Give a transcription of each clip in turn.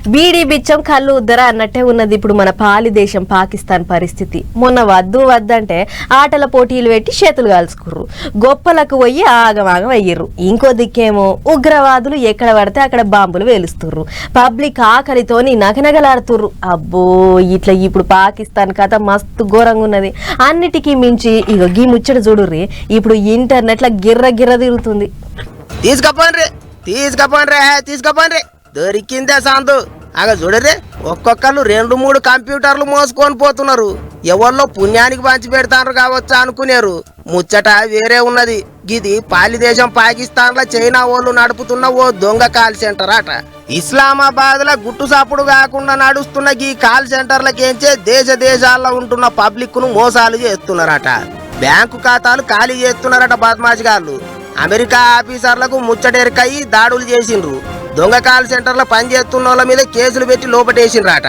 బీడీ బిచ్చం కళ్ళు ఉద్దర అన్నట్టే ఉన్నది ఇప్పుడు మన పాలి దేశం పాకిస్తాన్ పరిస్థితి. మొన్న వద్దంటే ఆటల పోటీలు పెట్టి చేతులు కాల్చుకుర్రు, గొప్పలకు పోయి ఆగమాగం అయ్యిర్రు. ఇంకో దిక్కేమో ఉగ్రవాదులు ఎక్కడ పడితే అక్కడ బాంబులు వేలుస్తుర్రు, పబ్లిక్ ఆకలితోని నగనగలాడుతుర్రు. అబ్బో ఇట్లా ఇప్పుడు పాకిస్తాన్ కథ మస్తు ఘోరంగా ఉన్నది. అన్నిటికీ మించి ఇగో గీ ముచ్చట చూడుర్రి, ఇప్పుడు ఇంటర్నెట్ లా గిర్ర తిరుగుతుంది. తీసుకపోండ్రే దొరికిందే సాందు. అగ చూడరే, ఒక్కొక్కరు 2-3 కంప్యూటర్లు మోసుకొని పోతున్నారు. ఎవరిలో పుణ్యానికి పంచి పెడతారు కావచ్చా అనుకునేరు. ముచ్చట వేరే ఉన్నది. గిది పాలిదేశం పాకిస్తాన్ లో చైనా వాళ్ళు నడుపుతున్న ఓ దొంగ కాల్ సెంటర్ అట. ఇస్లామాబాద్ లో గుట్టు సాపుడు కాకుండా నడుస్తున్న ఈ కాల్ సెంటర్లకేంచే దేశాల్లో ఉంటున్న పబ్లిక్ ను మోసాలు చేస్తున్నారట. బ్యాంకు ఖాతాలు ఖాళీ చేస్తున్నారట బద్మాష్గాళ్ళు. అమెరికా ఆఫీసర్లకు ముచ్చటెరకయి దాడులు చేసిండ్రు. దొంగ కాల్ సెంటర్లో పనిచేస్తున్న వాళ్ళ మీద కేసులు పెట్టి లోపటేసిండ్రాట.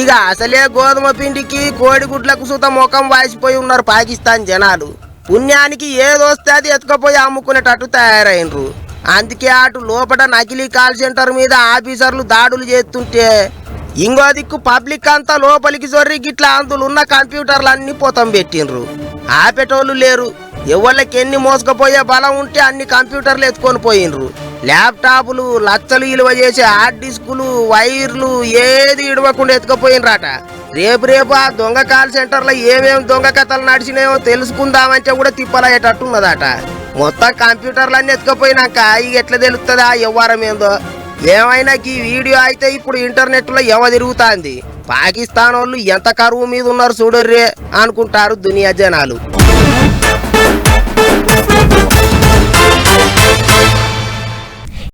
ఇక అసలే గోధుమ పిండికి కోడిగుడ్లకు సుత ముఖం వాసిపోయి ఉన్నారు పాకిస్తాన్ జనాలు. పుణ్యానికి ఏదొస్తే అది ఎత్తుకపోయి అమ్ముకునేటట్టు తయారైనరు. అందుకే అటు లోపల నకిలీ కాల్ సెంటర్ మీద ఆఫీసర్లు దాడులు చేస్తుంటే ఇంకో దిక్కు పబ్లిక్ అంతా లోపలికి జొర్రి గిట్లా అందులున్న కంప్యూటర్లన్నీ పొతం పెట్టిండ్రు. ఆపేటోళ్ళు లేరు. ఎవళ్ళకి ఎన్ని మోసుకపోయే బలం ఉంటే అన్ని కంప్యూటర్లు ఎత్తుకొని పోయినరు. ల్యాప్టాప్లు లచ్చలు ఇలువ చేసే హార్డ్ డిస్కులు వైర్లు ఏది ఇడవకుండా ఎత్తుకపోయినరాట. రేపు ఆ దొంగ కాల్ సెంటర్లో ఏమేమి దొంగ కథలు నడిచినాయో తెలుసుకుందామంటే కూడా తిప్పలయ్యేటట్టున్నదట. మొత్తం కంప్యూటర్లన్నీ ఎత్తుకపోయినాక ఇక ఎట్లా తెలుస్తుందా వ్యవహారం ఏందో. ఏమైనా ఈ వీడియో అయితే ఇప్పుడు ఇంటర్నెట్ లో తిరుగుతాంది. పాకిస్తాన్ వాళ్ళు ఎంత కరువు మీద ఉన్నారు చూడర్రే అనుకుంటారు దునియా జనాలు.